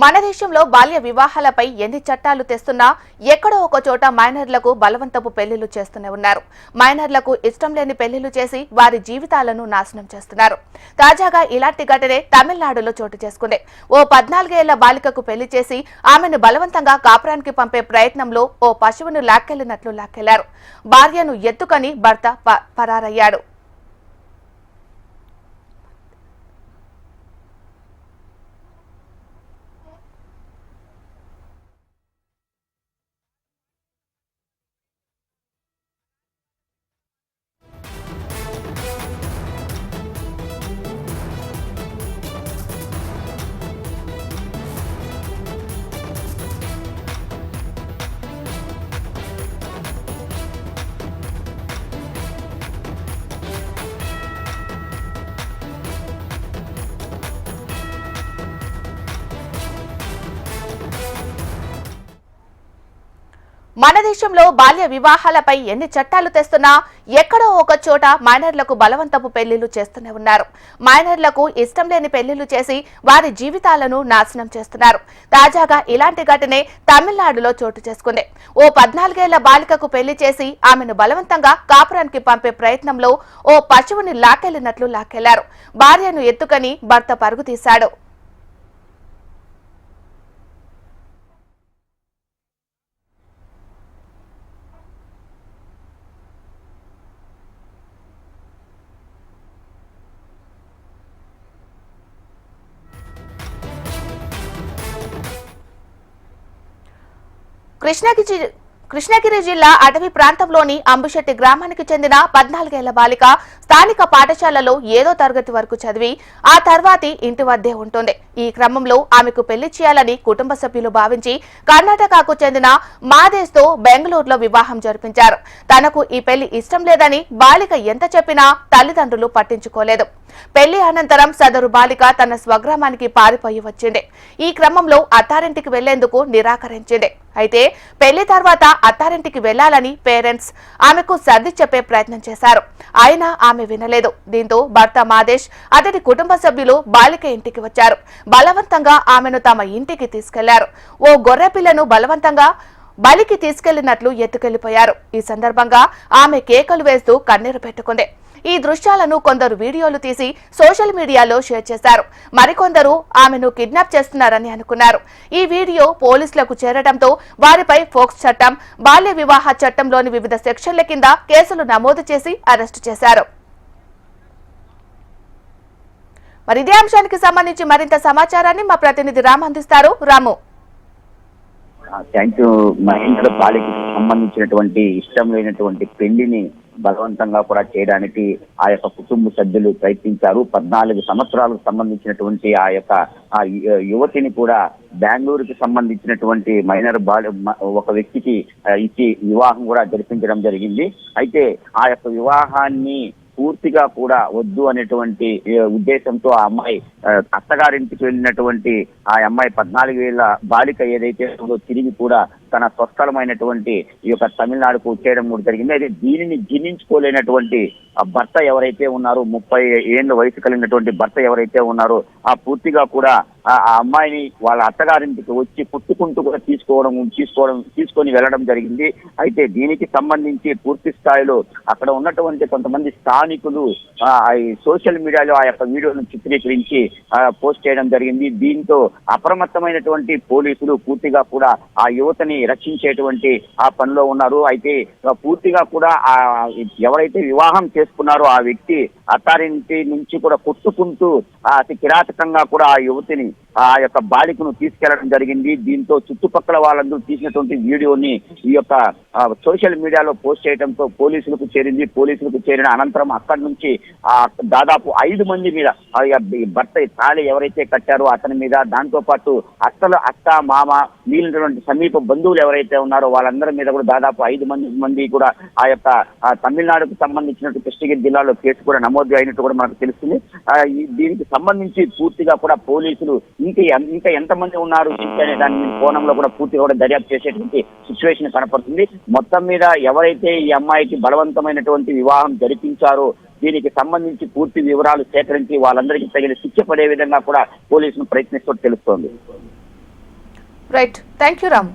మన దేశంలో బాల్య వివాహాలపై ఎన్ని చట్టాలు తెస్తున్నా ఎక్కడో ఒక చోట మైనర్లకు బలవంతపు పెళ్లిళ్లు చేస్తూనే ఉన్నారు. మైనర్లకు ఇష్టం లేని పెళ్లిళ్లు చేసి వారి జీవితాలను నాశనం చేస్తున్నారు. తాజాగా ఇలాంటి ఘటనే తమిళనాడులో చోటు చేసుకుంది. ఓ 14 ఏళ్ల బాలికకు పెళ్లి చేసి ఆమెను బలవంతంగా కాపురానికి పంపే ప్రయత్నంలో ఓ పశువును లాక్కెళ్లారు. భార్యను ఎత్తుకొని భర్త పరారయ్యాడు. మన దేశంలో బాల్య వివాహాలపై ఎన్ని చట్టాలు తెస్తున్నా ఎక్కడో ఒక చోట మైనర్లకు బలవంతపు పెళ్లిళ్లు చేస్తూనే ఉన్నారు. మైనర్లకు ఇష్టం లేని పెళ్లిళ్లు చేసి వారి జీవితాలను నాశనం చేస్తున్నారు. తాజాగా ఇలాంటి ఘటనే తమిళనాడులో చోటు చేసుకుంది. ఓ 14 ఏళ్ల బాలికకు పెళ్లి చేసి ఆమెను బలవంతంగా కాపురానికి పంపే ప్రయత్నంలో ఓ పశువుని లాక్కెళ్లారు. భార్యను ఎత్తుకొని భర్త పరుగు తీశాడు. కృష్ణగిరి జిల్లా అటవీ ప్రాంతంలోని అంబుశెట్టి గ్రామానికి చెందిన 14 ఏళ్ల బాలిక స్థానిక పాఠశాలలో ఏదో తరగతి వరకు చదివి ఆ తర్వాతి ఇంటి వద్దే ఉంటుంది. ఈ క్రమంలో ఆమెకు పెళ్లి చేయాలని కుటుంబ సభ్యులు భావించి కర్ణాటకకు చెందిన మాదేశ్తో బెంగళూరులో వివాహం జరిపించారు. తనకు ఈ పెళ్లి ఇష్టం లేదని బాలిక ఎంత చెప్పినా తల్లిదండ్రులు పట్టించుకోలేదు. పెళ్లి అనంతరం సదరు బాలిక తన స్వగ్రామానికి పారిపోయి వచ్చింది. ఈ క్రమంలో అత్తారింటికి వెళ్లేందుకు నిరాకరించింది. అయితే పెళ్లి తర్వాత అత్తారింటికి వెళ్లాలని పేరెంట్స్ ఆమెకు సర్ది చెప్పే ప్రయత్నం చేశారు. అయినా ఆమె వినలేదు. దీంతో భర్త మాదేశ్ అతడి కుటుంబ సభ్యులు బాలిక ఇంటికి వచ్చారు. బలవంతంగా ఆమెను తమ ఇంటికి తీసుకెళ్లారు. ఓ గొర్రె పిల్లను బలవంతంగా బలికి తీసుకెళ్లినట్లు ఎత్తుకెళ్లిపోయారు. ఈ సందర్భంగా ఆమె కేకలు వేస్తూ కన్నీరు పెట్టుకుంది. ఈ దృశ్యాలను కొందరు వీడియోలు తీసి సోషల్ మీడియాలో షేర్ చేశారు. మరికొందరు ఆమెను కిడ్నాప్ చేస్తున్నారని అనుకున్నారు. ఈ వీడియో పోలీసులకు చేరడంతో వారిపై ఫోక్స్ చట్టం, బాల్య వివాహ చట్టంలోని వివిధ సెక్షన్ల కింద కేసులు నమోదు చేసి అరెస్టు చేశారు. మరి ఇదే అంశానికి సంబంధించి మరింత సమాచారాన్ని మా ప్రతినిధి రామ్ అందిస్తారు. రాము. Thank you. మహేంద్ర బాలికకు సంబంధించినటువంటి ఇష్టం లేనటువంటి పెళ్లిని బలవంతంగా కూడా చేయడానికి ఆ యొక్క కుటుంబ సభ్యులు ప్రయత్నించారు. 14 సంవత్సరాలకు సంబంధించినటువంటి ఆ యొక్క యువతిని కూడా బెంగళూరుకి సంబంధించినటువంటి మైనర్ ఒక వ్యక్తికి ఇచ్చి వివాహం కూడా జరిపించడం జరిగింది. అయితే ఆ యొక్క వివాహాన్ని పూర్తిగా కూడా వద్దు అనేటువంటి ఉద్దేశంతో ఆ అమ్మాయి అత్తగారింటికి వెళ్ళినటువంటి ఆ అమ్మాయి 14 ఏళ్ల బాలిక ఏదైతే ఉందో తిరిగి కూడా తన స్వస్థలమైనటువంటి ఈ యొక్క తమిళనాడుకు వచ్చేయడం కూడా జరిగింది. అయితే దీనిని జీర్ణించుకోలేనటువంటి ఆ భర్త ఎవరైతే ఉన్నారో 30 ఏళ్ళ వయసు కలిగినటువంటి భర్త ఎవరైతే ఉన్నారో ఆ పూర్తిగా కూడా ఆ అమ్మాయిని వాళ్ళ అత్తగారింటికి వచ్చి పుట్టుకుంటూ కూడా తీసుకొని వెళ్ళడం జరిగింది. అయితే దీనికి సంబంధించి పూర్తి స్థాయిలో అక్కడ ఉన్నటువంటి కొంతమంది స్థానికులు సోషల్ మీడియాలో ఆ యొక్క వీడియోను చిత్రీకరించి పోస్ట్ చేయడం జరిగింది. దీంతో అప్రమత్తమైనటువంటి పోలీసులు పూర్తిగా కూడా ఆ యువతని రక్షించేటువంటి ఆ పనిలో ఉన్నారు. అయితే పూర్తిగా కూడా ఎవరైతే వివాహం చేసుకున్నారో ఆ వ్యక్తి అత్తారింటి నుంచి కూడా కొట్టుకుంటూ అతి కిరాతకంగా కూడా ఆ యువతిని ఆ యొక్క బాలికను తీసుకెళ్లడం జరిగింది. దీంతో చుట్టుపక్కల వాళ్ళందరూ తీసినటువంటి వీడియోని ఈ యొక్క సోషల్ మీడియాలో పోస్ట్ చేయడంతో పోలీసులకు చేరింది. పోలీసులకు చేరిన అనంతరం అక్కడి నుంచి దాదాపు 5 మంది మీద భర్త తాళి ఎవరైతే కట్టారో అతని మీద, దాంతో పాటు అత్త మామ మిగిలినటువంటి సమీప బంధువులు ఎవరైతే ఉన్నారో వాళ్ళందరి మీద కూడా దాదాపు 5 మంది కూడా ఆ యొక్క తమిళనాడుకు సంబంధించినట్టు కృష్ణగిరి జిల్లాలో కేసు కూడా నమోదు అయినట్టు కూడా మనకు తెలుస్తుంది. దీనికి సంబంధించి పూర్తిగా కూడా పోలీసులు ఇంకా ఎంతమంది ఉన్నారు అనే దాని కోణంలో కూడా పూర్తిగా కూడా దర్యాప్తు చేసేటువంటి సిచ్యువేషన్ కనపడుతుంది. మొత్తం మీద ఎవరైతే ఈ అమ్మాయికి బలవంతమైనటువంటి వివాహం జరిపించారో దీనికి సంబంధించి పూర్తి వివరాలు సేకరించి వాళ్ళందరికీ తగిన శిక్ష పడే విధంగా కూడా పోలీసులు ప్రయత్నిస్తూ తెలుస్తోంది. Right, thank you Ramu.